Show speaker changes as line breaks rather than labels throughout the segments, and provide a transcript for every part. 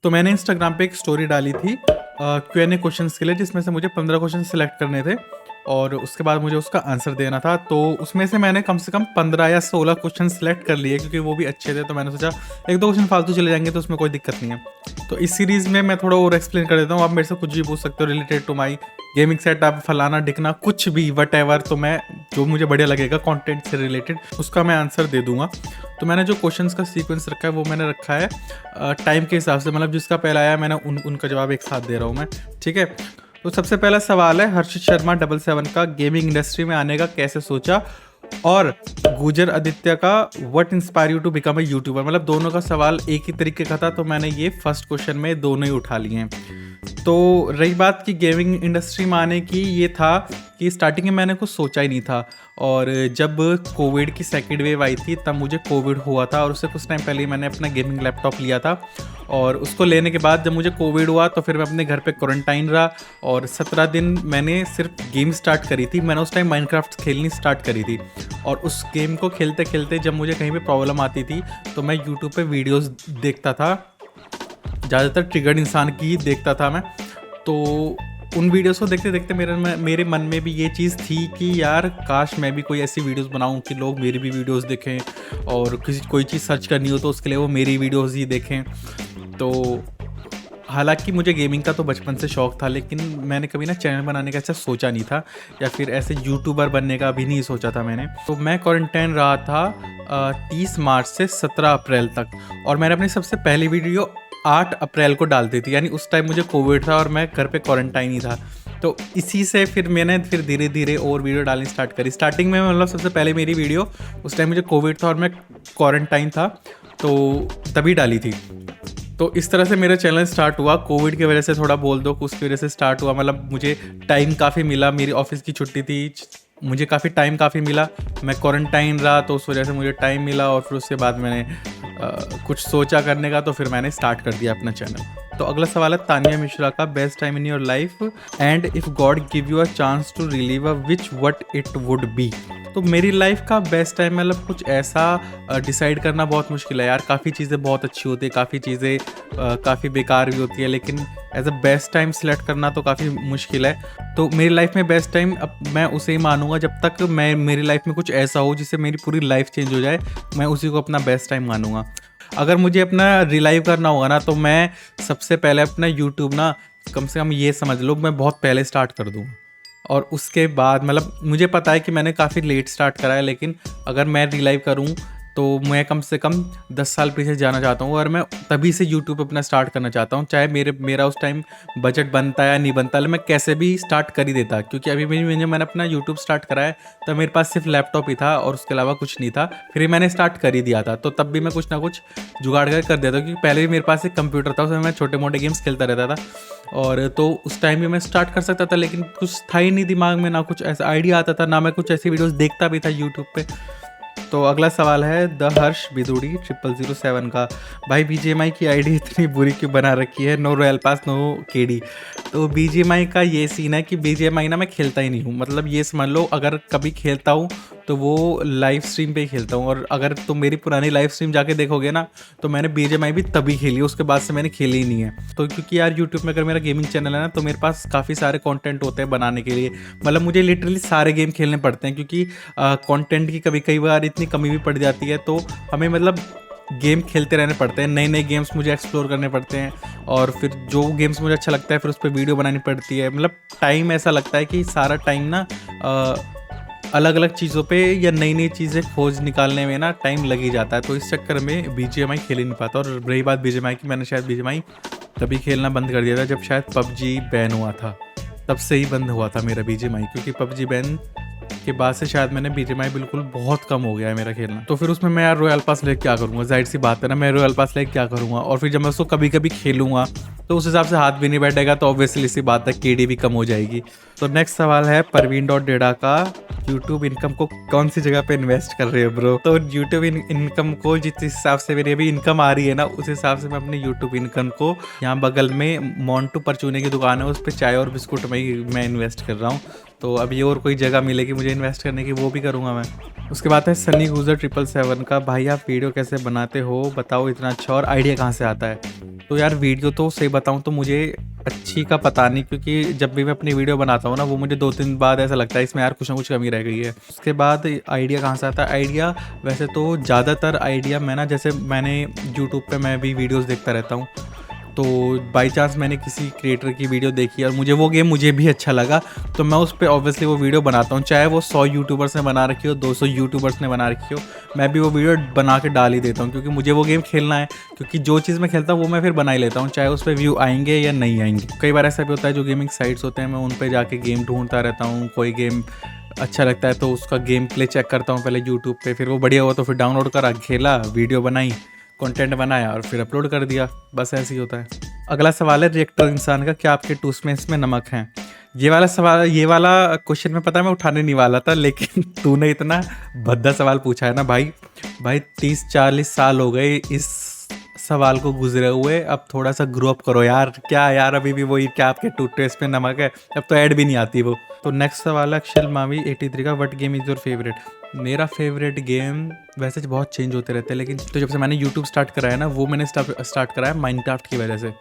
तो मैंने इंस्टाग्राम पे एक स्टोरी डाली थी Q&A क्वेश्चंस के लिए, जिसमें से मुझे 15 क्वेश्चन सिलेक्ट करने थे और उसके बाद मुझे उसका आंसर देना था। तो उसमें से मैंने कम से कम 15 या 16 क्वेश्चन सिलेक्ट कर लिए, क्योंकि वो भी अच्छे थे। तो मैंने सोचा एक दो क्वेश्चन फालतू चले जाएंगे तो उसमें कोई दिक्कत नहीं है। तो इस सीरीज़ में मैं थोड़ा और एक्सप्लेन कर देता हूँ। आप मेरे से कुछ भी पूछ सकते हो related to my gaming setup, फलाना डिकना, कुछ भी वट एवर। तो मैं जो मुझे बढ़िया लगेगा कंटेंट से रिलेटेड उसका मैं आंसर दे दूंगा। तो मैंने जो क्वेश्चंस का सीक्वेंस रखा है वो मैंने रखा है टाइम के हिसाब से, मतलब जिसका पहला आया मैंने उनका जवाब एक साथ दे रहा हूँ मैं, ठीक है। तो सबसे पहला सवाल है हर्षित शर्मा 77 का, गेमिंग इंडस्ट्री में आने का कैसे सोचा, और गुजर आदित्य का what inspire you to become a YouTuber. मतलब दोनों का सवाल एक ही तरीके का था, तो मैंने ये फर्स्ट क्वेश्चन में दोनों ही उठा लिए हैं। तो रही बात कि गेमिंग इंडस्ट्री में आने की, ये था कि स्टार्टिंग में मैंने कुछ सोचा ही नहीं था। और जब कोविड की सेकेंड वेव आई थी तब मुझे कोविड हुआ था, और उससे कुछ टाइम पहले ही मैंने अपना गेमिंग लैपटॉप लिया था। और उसको लेने के बाद जब मुझे कोविड हुआ तो फिर मैं अपने घर पे क्वारंटाइन रहा, और 17 दिन मैंने सिर्फ गेम स्टार्ट करी थी। मैंने उस टाइम माइनक्राफ्ट खेलनी स्टार्ट करी थी, और उस गेम को खेलते खेलते जब मुझे कहीं पे प्रॉब्लम आती थी तो मैं यूट्यूब पे वीडियोस देखता था, ज़्यादातर ट्रिगर्ड इंसान की देखता था मैं। तो उन वीडियोस को देखते देखते मेरे मन में भी ये चीज़ थी कि यार काश मैं भी कोई ऐसी वीडियोस बनाऊं कि लोग मेरी भी वीडियोस देखें, और कोई चीज़ सर्च करनी हो तो उसके लिए वो मेरी वीडियोस ही देखें। तो हालांकि मुझे गेमिंग का तो बचपन से शौक़ था, लेकिन मैंने कभी ना चैनल बनाने का ऐसा सोचा नहीं था, या फिर ऐसे यूट्यूबर बनने का भी नहीं सोचा था मैंने। तो मैं क्वारंटाइन रहा था 30 मार्च से 17 अप्रैल तक, और मैंने अपनी सबसे पहली वीडियो 8 अप्रैल को डाल दी थी, यानी उस टाइम मुझे कोविड था और मैं घर पे क्वारंटाइन ही था। तो इसी से फिर मैंने धीरे धीरे और वीडियो डालनी स्टार्ट करी। स्टार्टिंग में मतलब सबसे पहले मेरी वीडियो उस टाइम मुझे कोविड था और मैं क्वारंटाइन था, तो तभी डाली थी। तो इस तरह से मेरा चैनल स्टार्ट हुआ। कोविड की वजह से थोड़ा बोल दो, उसकी वजह से स्टार्ट हुआ। मतलब मुझे टाइम काफ़ी मिला, मेरी ऑफिस की छुट्टी थी, मुझे काफ़ी मिला। मैं क्वारंटाइन रहा तो उस वजह से मुझे टाइम मिला, और फिर उसके बाद मैंने कुछ सोचा करने का, तो फिर मैंने स्टार्ट कर दिया अपना चैनल। तो अगला सवाल है तानिया मिश्रा का, best time in your life and if God give you a chance to relive a which what it would be. तो मेरी लाइफ का बेस्ट टाइम, मतलब कुछ ऐसा डिसाइड करना बहुत मुश्किल है यार। काफ़ी चीज़ें बहुत अच्छी होती है, काफ़ी चीज़ें काफ़ी बेकार भी होती है, लेकिन as a best time select करना तो काफ़ी मुश्किल है। तो मेरी लाइफ में बेस्ट टाइम अब मैं उसे ही मानूंगा जब तक मेरी लाइफ में कुछ ऐसा हो जिससे मेरी पूरी लाइफ चेंज हो जाए, मैं उसी को अपना बेस्ट टाइम मानूंगा। अगर मुझे अपना रिलाइव करना होगा ना, तो मैं सबसे पहले अपना यूट्यूब ना, कम से कम ये समझ लो मैं बहुत पहले स्टार्ट कर दूँगा। और उसके बाद मतलब मुझे पता है कि मैंने काफ़ी लेट स्टार्ट करा है, लेकिन अगर मैं रिलाइव करूं तो मैं कम से कम 10 साल पीछे जाना चाहता हूं, और मैं तभी से यूट्यूब अपना स्टार्ट करना चाहता हूं। चाहे मेरा उस टाइम बजट बनता या नहीं बनता, मैं कैसे भी स्टार्ट कर ही देता। क्योंकि अभी मैंने अपना यूट्यूब स्टार्ट करा है तब मेरे पास सिर्फ लैपटॉप ही था और उसके अलावा कुछ नहीं था। फिर मैंने स्टार्ट कर ही दिया था, तो तब भी मैं कुछ ना कुछ जुगाड़ कर देता, क्योंकि पहले भी मेरे पास एक कंप्यूटर था, उसमें मैं छोटे मोटे गेम्स खेलता रहता था। और तो उस टाइम भी मैं स्टार्ट कर सकता था, लेकिन कुछ था ही नहीं दिमाग में, ना कुछ ऐसा आइडिया आता था, ना मैं कुछ ऐसी वीडियोस देखता भी था यूट्यूब पे। तो अगला सवाल है द हर्ष बिदुड़ी 0007 का, भाई बीजीएमआई की आईडी इतनी बुरी क्यों बना रखी है, no royal pass no KD. तो बीजीएमआई का ये सीन है कि बीजीएमआई ना मैं खेलता ही नहीं हूँ। मतलब ये समझ लो अगर कभी खेलता हूँ तो वो लाइव स्ट्रीम पे ही खेलता हूँ, और अगर तुम मेरी पुरानी लाइव स्ट्रीम जाके देखोगे ना तो मैंने बीजीएमआई भी तभी खेली, उसके बाद से मैंने खेली ही नहीं है। तो क्योंकि यार यूट्यूब में अगर मेरा गेमिंग चैनल है ना, तो मेरे पास काफ़ी सारे कंटेंट होते हैं बनाने के लिए। मतलब मुझे लिटरली सारे गेम खेलने पड़ते हैं, क्योंकि कंटेंट की कई बार इतनी कमी भी पड़ जाती है, तो हमें मतलब गेम खेलते रहने पड़ते हैं। नए नए गेम्स मुझे एक्सप्लोर करने पड़ते हैं, और फिर जो गेम्स मुझे अच्छा लगता है फिर उस पर वीडियो बनानी पड़ती है। मतलब टाइम ऐसा लगता है कि सारा टाइम ना अलग अलग चीज़ों पे या नई नई चीज़ें खोज निकालने में ना टाइम लग ही जाता है। तो इस चक्कर में बीजीएमआई खेल ही नहीं पाता। और रही बात बीजीएमआई की, मैंने शायद बीजीएमआई तभी खेलना बंद कर दिया था जब शायद पबजी बैन हुआ था, तब से ही बंद हुआ था मेरा बीजीएमआई। क्योंकि पबजी बैन के बाद से शायद मैंने बीजीएमआई बिल्कुल बहुत कम हो गया है मेरा खेलना। तो फिर उसमें मैं यार रॉयल पास लेके क्या करूँगा, जाहिर सी बात है ना, मैं रॉयल पास लेके क्या करूँगा। और फिर जब मैं उसको कभी कभी खेलूँगा तो उस हिसाब से हाथ भी नहीं बैठेगा, तो ऑब्वियसली सी बात है केडी भी कम हो जाएगी। तो नेक्स्ट सवाल है परवीन डॉट डेढ़ा का, यूट्यूब इनकम को कौन सी जगह पे इन्वेस्ट कर रहे हो ब्रो। तो यूट्यूब इनकम को जिस हिसाब से मेरी अभी इनकम आ रही है ना, उस हिसाब से मैं अपने यूट्यूब इनकम को यहाँ बगल में मोंटू परचूने की दुकान है, उस पर चाय और बिस्कुट में ही मैं इन्वेस्ट कर रहा हूँ। तो अभी और कोई जगह मिलेगी मुझे इन्वेस्ट करने की, वो भी करूँगा मैं। उसके बाद है सनी गुजर 777 का, भाई आप वीडियो कैसे बनाते हो बताओ इतना अच्छा, और आइडिया कहाँ से आता है। तो यार वीडियो तो सही बताऊँ तो मुझे अच्छी का पता नहीं, क्योंकि जब भी मैं अपनी वीडियो बनाता हूँ ना, वो मुझे 2-3 बाद ऐसा लगता है इसमें यार कुछ ना कुछ कमी रह गई है। उसके बाद आइडिया कहाँ से आता है, आइडिया वैसे तो ज़्यादातर आइडिया मैं ना, जैसे मैंने यूट्यूब पे मैं भी वीडियोस देखता रहता हूँ, तो बाई चांस मैंने किसी क्रिएटर की वीडियो देखी और मुझे भी अच्छा लगा, तो मैं उस पर ऑब्वियसली वो वीडियो बनाता हूँ। चाहे वो 100 यूट्यूबर्स ने बना रखी हो, 200 यूट्यूबर्स ने बना रखी हो, मैं भी वो वीडियो बना के डाल ही देता हूँ, क्योंकि मुझे वो गेम खेलना है। क्योंकि जो चीज़ मैं खेलता हूँ वो मैं फिर बना ही लेता हूँ, चाहे उस पर व्यू आएंगे या नहीं आएंगे। कई बार ऐसा भी होता है जो गेमिंग साइट्स होते हैं, मैं उन पर जाके गेम ढूंढता रहता हूँ, कोई गेम अच्छा लगता है तो उसका गेम प्ले चेक करता हूँ पहले यूट्यूब पे, फिर वो बढ़िया हुआ तो फिर डाउनलोड करा, खेला, वीडियो बनाई, कंटेंट बनाया और फिर अपलोड कर दिया। बस ऐसे ही होता है। अगला सवाल है रिएक्टर इंसान का, क्या आपके टूथपेस्ट में नमक है। ये वाला सवाल, ये वाला क्वेश्चन में पता है मैं उठाने नहीं वाला था, लेकिन तूने इतना भद्दा सवाल पूछा है ना भाई। 30-40 साल हो गए इस सवाल को गुजरे हुए, अब थोड़ा सा ग्रो अप करो यार। क्या यार अभी भी वही, क्या आपके टूथपेस्ट में नमक है, अब तो ऐड भी नहीं आती वो। तो नेक्स्ट सवाल है अक्षल मावी 83 का, what game is your favourite. मेरा फेवरेट गेम वैसे बहुत चेंज होते रहते हैं, लेकिन तो जब से मैंने यूट्यूब स्टार्ट करा है ना, वो मैंने स्टार्ट करा है माइनक्राफ्ट की वजह से,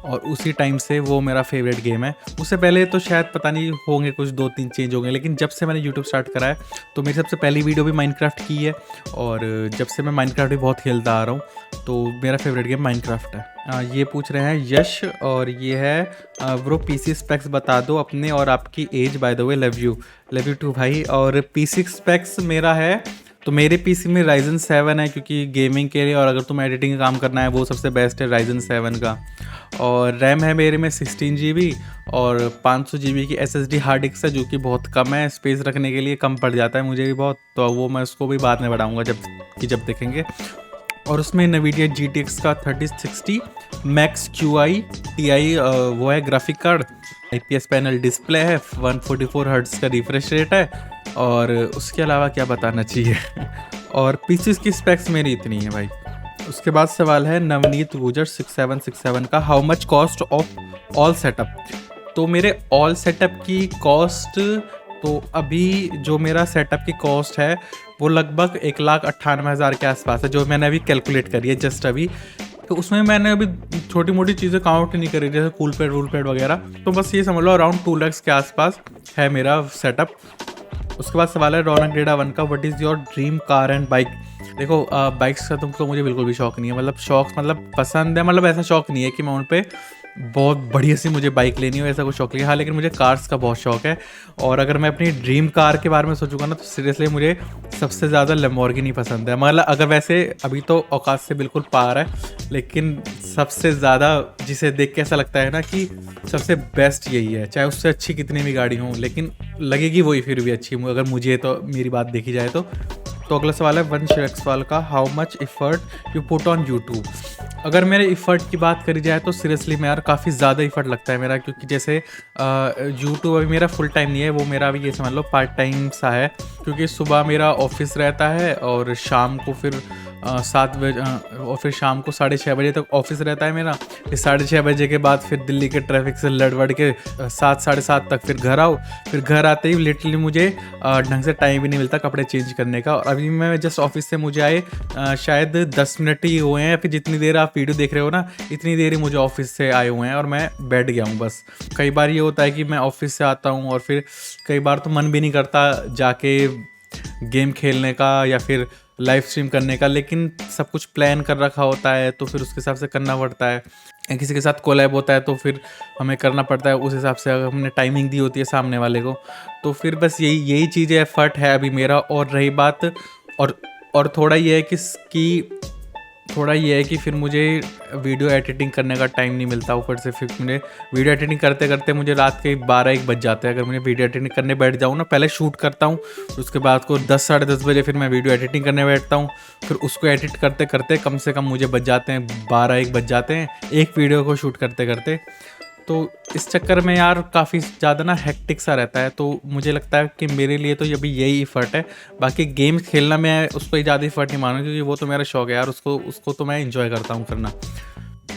और उसी टाइम से वो मेरा फेवरेट गेम है। उससे पहले तो शायद पता नहीं होंगे कुछ 2-3 चेंज होंगे, लेकिन जब से मैंने यूट्यूब स्टार्ट करा है तो मेरी सबसे पहली वीडियो भी माइनक्राफ्ट की है, और जब से मैं माइनक्राफ्ट भी बहुत खेलता आ रहा हूँ, तो मेरा फेवरेट गेम माइनक्राफ्ट है। ये पूछ रहे हैं यश, और ये है ब्रो पीसी स्पेक्स बता दो अपने और आपकी age, by the way love you too भाई। और पीसी स्पेक्स मेरा है, तो मेरे पीसी में Ryzen 7 है, क्योंकि गेमिंग के लिए और अगर तुम्हें एडिटिंग का काम करना है वो सबसे बेस्ट है Ryzen 7 का। और रैम है मेरे में 16 GB, और 500 GB की SSD हार्ड डिस्क है, जो कि बहुत कम है, स्पेस रखने के लिए कम पड़ जाता है मुझे भी बहुत, तो वो मैं उसको भी बाद में बढ़ाऊँगा जब देखेंगे। और उसमें NVIDIA GTX का 3060 Max QI Ti वो है graphic card, IPS panel display है, 144 हर्ट्ज़ का रिफ्रेश रेट है, और उसके अलावा क्या बताना चाहिए। और पीसीस की स्पेक्स मेरी इतनी है भाई। उसके बाद सवाल है नवनीत गुजर 6767 का, how much cost of all setup. तो मेरे ऑल सेटअप की कॉस्ट, तो अभी जो मेरा सेटअप की कॉस्ट है वो लगभग 1,98,000 के आसपास है, जो मैंने अभी कैलकुलेट करी है जस्ट अभी। तो उसमें मैंने अभी छोटी मोटी चीज़ें काउंट नहीं करी, जैसे कूल पैड रूल पैड वगैरह, तो बस ये समझ लो अराउंड 2 लाख के आसपास है मेरा सेटअप। उसके बाद सवाल है रौनक डेढ़ा 1 का, what is your dream car and bike. देखो बाइक्स का तो मुझे बिल्कुल भी शौक नहीं है, मतलब शौक मतलब पसंद है, मतलब ऐसा शौक नहीं है कि मैं उन पर बहुत बढ़िया सी मुझे बाइक लेनी हो, ऐसा कुछ शौक नहीं है। हाँ, लेकिन मुझे कार्स का बहुत शौक है, और अगर मैं अपनी ड्रीम कार के बारे में सोचूंगा ना, तो सीरियसली मुझे सबसे ज़्यादा लैम्बोर्गिनी पसंद है। मतलब अगर वैसे अभी तो औकात से बिल्कुल पार है, लेकिन सबसे ज़्यादा जिसे देख के ऐसा लगता है ना कि सबसे बेस्ट यही है, चाहे उससे अच्छी कितनी भी गाड़ी हो, लेकिन लगेगी वही फिर भी अच्छी, अगर मुझे तो मेरी बात देखी जाए तो। अगला सवाल है वंश रक्सवाल का, how much effort you put on YouTube. अगर मेरे इफ़र्ट की बात करी जाए तो सीरियसली मैं यार काफ़ी ज़्यादा इफ़र्ट लगता है मेरा, क्योंकि जैसे यूट्यूब अभी मेरा फुल टाइम नहीं है, वो मेरा अभी ये समझ लो पार्ट टाइम सा है, क्योंकि सुबह मेरा ऑफिस रहता है और शाम को फिर 7 बजे और फिर शाम को 6:30 बजे तक ऑफिस रहता है मेरा। फिर 6:30 बजे के बाद फिर दिल्ली के ट्रैफिक से लड़ वड़ के 7 साढ़े 7 तक फिर घर आओ। फिर घर आते ही लिटरली मुझे ढंग से टाइम भी नहीं मिलता कपड़े चेंज करने का। और अभी मैं जस्ट ऑफिस से मुझे आए शायद 10 मिनट ही हुए हैं, फिर जितनी देर आप वीडियो देख रहे हो ना, इतनी देर ही मुझे ऑफिस से आए हुए हैं और मैं बैठ गया हूँ बस। कई बार ये होता है कि मैं ऑफिस से आता हूँ और फिर कई बार तो मन भी नहीं करता जाके गेम खेलने का या फिर लाइव स्ट्रीम करने का, लेकिन सब कुछ प्लान कर रखा होता है तो फिर उसके हिसाब से करना पड़ता है। किसी के साथ कोलैब होता है तो फिर हमें करना पड़ता है उस हिसाब से, अगर हमने टाइमिंग दी होती है सामने वाले को, तो फिर बस यही चीज़ें एफर्ट है अभी मेरा। और रही बात और थोड़ा ये है कि फिर मुझे वीडियो एडिटिंग करने का टाइम नहीं मिलता। ऊपर से फिर मुझे वीडियो एडिटिंग करते करते मुझे रात के 12-1 बज जाते हैं। अगर मुझे वीडियो एडिटिंग करने बैठ जाऊँ ना, पहले शूट करता हूँ, उसके बाद को 10 साढ़े 10 बजे फिर मैं वीडियो एडिटिंग करने बैठता हूँ। फिर उसको एडिट करते करते कम से कम मुझे बज जाते हैं 12-1 बज जाते हैं एक वीडियो को शूट करते करते। तो इस चक्कर में यार काफ़ी ज़्यादा ना हेक्टिक सा रहता है। तो मुझे लगता है कि मेरे लिए तो अभी यही इफ़र्ट है। बाकी गेम खेलना मैं उसको ज़्यादा इफ़र्ट नहीं मानूँ, क्योंकि वो तो मेरा शौक है यार, उसको तो मैं एंजॉय करता हूँ करना।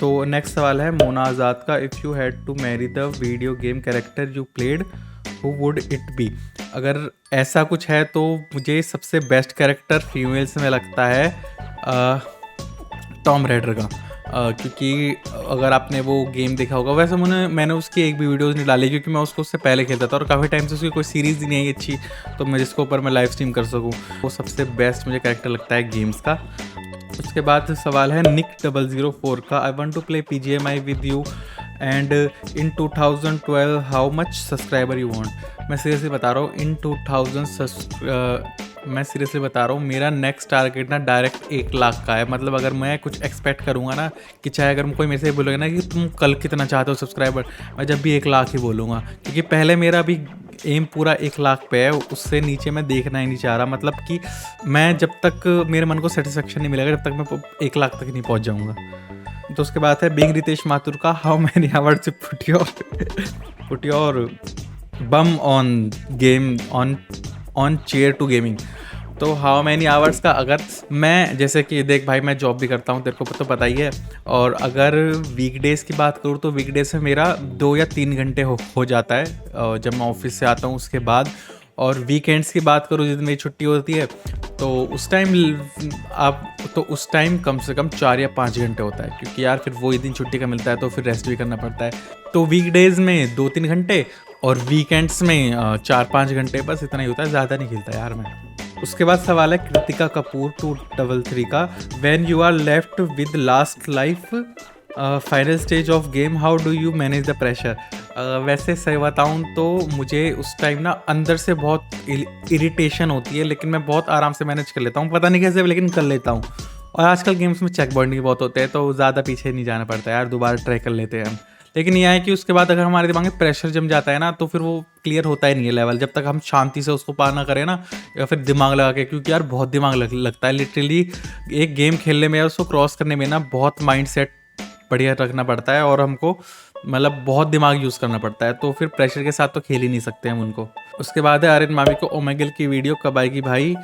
तो नेक्स्ट सवाल है मोना आज़ाद का, if you had to marry the video game character you played who would it be? अगर ऐसा कुछ है तो मुझे सबसे बेस्ट कैरेक्टर फीमेल्स में लगता है टॉम रेडर का। क्योंकि अगर आपने वो गेम देखा होगा, वैसे मैंने उसकी एक भी वीडियोस नहीं डाली क्योंकि मैं उसको उससे पहले खेलता था और काफ़ी टाइम से उसकी कोई सीरीज़ ही नहीं आई अच्छी, तो मैं जिसके ऊपर मैं लाइव स्ट्रीम कर सकूँ। वो सबसे बेस्ट मुझे कैरेक्टर लगता है गेम्स का। उसके बाद सवाल है निक 004 का। I want to play PGMI with you and in 2012 how much subscriber you want? मैं सीरियसली बता रहा हूँ, मैं सीरियसली बता रहा हूँ, मेरा नेक्स्ट टारगेट ना डायरेक्ट 1 लाख का है। मतलब अगर मैं कुछ एक्सपेक्ट करूँगा ना, कि चाहे अगर कोई मेरे से बोलेगा ना कि तुम कल कितना चाहते हो सब्सक्राइबर, मैं जब भी 1 लाख ही बोलूँगा, क्योंकि पहले मेरा भी एम पूरा 1 लाख पे है, उससे नीचे मैं देखना ही नहीं चाह रहा। मतलब कि मैं जब तक मेरे मन को सेटिस्फेक्शन नहीं मिलेगा, जब तक मैं 1 लाख तक नहीं पहुँच जाऊँगा। तो उसके बाद है बिंग रितेश माथुर का। How many hours you put your bum on game on chair to gaming? तो हाउ मैनी आवर्स का, अगर मैं जैसे कि देख भाई, मैं जॉब भी करता हूँ, तेरे को तो पता ही है। और अगर वीकडेज़ की बात करूँ तो वीकडेज में मेरा 2 या 3 घंटे हो जाता है जब मैं ऑफिस से आता हूँ उसके बाद। और वीकेंड्स की बात करूँ जिस दिन मेरी छुट्टी होती है, तो उस टाइम कम से कम 4 या 5 घंटे होता है, क्योंकि यार फिर वही दिन छुट्टी का मिलता है तो फिर रेस्ट भी करना पड़ता है। तो वीकडेज़ में 2-3 घंटे और वीकेंड्स में 4-5 घंटे, बस इतना ही होता है, ज़्यादा नहीं खेलता यार मैं। उसके बाद सवाल है कृतिका कपूर 233 का। When you are left with last life final stage of game, how do you manage the pressure? वैसे सही बताऊँ तो मुझे उस टाइम ना अंदर से बहुत इरिटेशन होती है, लेकिन मैं बहुत आराम से मैनेज कर लेता हूँ, पता नहीं कैसे, लेकिन कर लेता हूँ। और आजकल गेम्स में चेक पॉइंट बहुत होते हैं, तो ज़्यादा पीछे नहीं जाना पड़ता यार, दोबारा ट्राई कर लेते हैं हम। लेकिन यह है कि उसके बाद अगर हमारे दिमाग में प्रेशर जम जाता है ना, तो फिर वो क्लियर होता ही नहीं है लेवल, जब तक हम शांति से उसको पार ना करें ना, या फिर दिमाग लगा के, क्योंकि यार बहुत दिमाग लगता है लिटरली एक गेम खेलने में, उसको क्रॉस करने में ना बहुत माइंड सेट बढ़िया रखना पड़ता है, और हमको मतलब बहुत दिमाग यूज़ करना पड़ता है, तो फिर प्रेशर के साथ तो खेल ही नहीं सकते हम उनको। उसके बाद है आर्यन मामी को, ओमेगल की वीडियो कब आएगी भाई?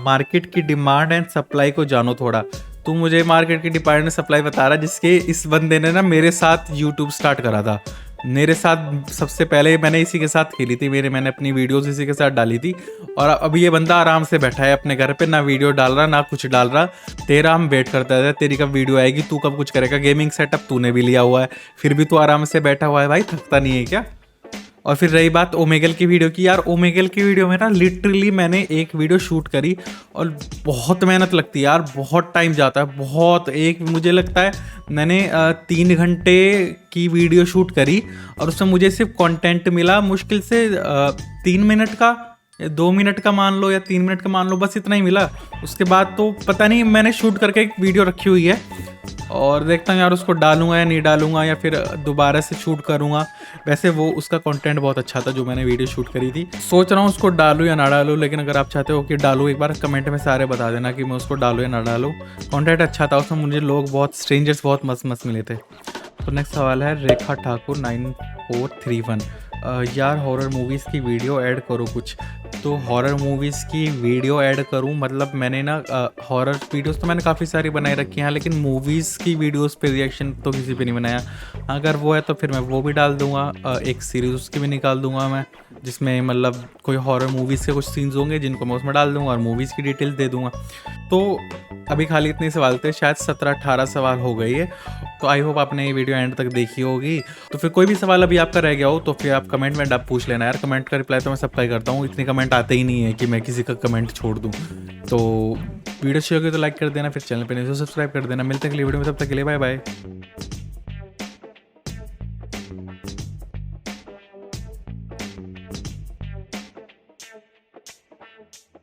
मार्केट की डिमांड एंड सप्लाई को जानो थोड़ा। तू मुझे मार्केट की डिमांड एंड सप्लाई बता रहा, जिसके इस बंदे ने ना मेरे साथ यूट्यूब स्टार्ट करा था। मेरे साथ सबसे पहले मैंने इसी के साथ खेली थी, मैंने अपनी वीडियोस इसी के साथ डाली थी। और अब ये बंदा आराम से बैठा है अपने घर पे, ना वीडियो डाल रहा ना कुछ डाल रहा। तेरा हम वेट करते थे, तेरी कब वीडियो आएगी, तू कब कुछ करेगा। गेमिंग सेटअप तूने भी लिया हुआ है, फिर भी तू आराम से बैठा हुआ है भाई, थकता नहीं है क्या? और फिर रही बात ओमेगल की वीडियो की, यार ओमेगल की वीडियो में ना लिटरली मैंने एक वीडियो शूट करी और बहुत मेहनत लगती है यार, बहुत टाइम जाता है, बहुत। एक मुझे लगता है मैंने 3 घंटे की वीडियो शूट करी, और उसमें मुझे सिर्फ कंटेंट मिला मुश्किल से 3 मिनट का, 2 मिनट का मान लो, या 3 मिनट का मान लो, बस इतना ही मिला। उसके बाद तो पता नहीं, मैंने शूट करके एक वीडियो रखी हुई है, और देखता हूँ यार उसको डालूंगा या नहीं डालूंगा, या फिर दोबारा से शूट करूँगा। वैसे वो उसका कंटेंट बहुत अच्छा था जो मैंने वीडियो शूट करी थी। सोच रहा हूँ उसको डालूँ या ना डालूँ, लेकिन अगर आप चाहते हो कि डालूँ, एक बार कमेंट में सारे बता देना कि मैं उसको डालूँ या ना डालूँ। कंटेंट अच्छा था, उसमें मुझे लोग बहुत स्ट्रेंजर्स बहुत मस्त मस्त मिले थे। तो नेक्स्ट सवाल है रेखा ठाकुर 9431। यार हॉरर मूवीज़ की वीडियो ऐड करो कुछ। तो हॉरर मूवीज़ की वीडियो ऐड करूं, मतलब मैंने ना हॉरर वीडियोस तो मैंने काफ़ी सारी बनाई रखी हैं, लेकिन मूवीज़ की वीडियोस पे रिएक्शन तो किसी पे नहीं बनाया। अगर वो है तो फिर मैं वो भी डाल दूंगा, एक सीरीज़ उसकी भी निकाल दूंगा मैं, जिसमें मतलब कोई हॉरर मूवीज़ के कुछ सीन्स होंगे जिनको मैं उसमें डाल दूंगा और मूवीज़ की डिटेल्स दे दूंगा। तो अभी खाली इतने सवाल थे, शायद 17-18 सवाल हो गई है। तो आई होप आपने ये वीडियो एंड तक देखी होगी। तो फिर कोई भी सवाल अभी आपका रह गया हो तो फिर आप कमेंट में पूछ लेना यार। कमेंट का रिप्लाई तो मैं सबका ही करता हूँ, इतने कमेंट आते ही नहीं है कि मैं किसी का कमेंट छोड़ दूँ। तो वीडियो अच्छी होगी तो लाइक कर देना, फिर चैनल पर नहीं तो सब्सक्राइब कर देना। मिलते हैं अगली वीडियो में, तब तक के लिए बाय बाय।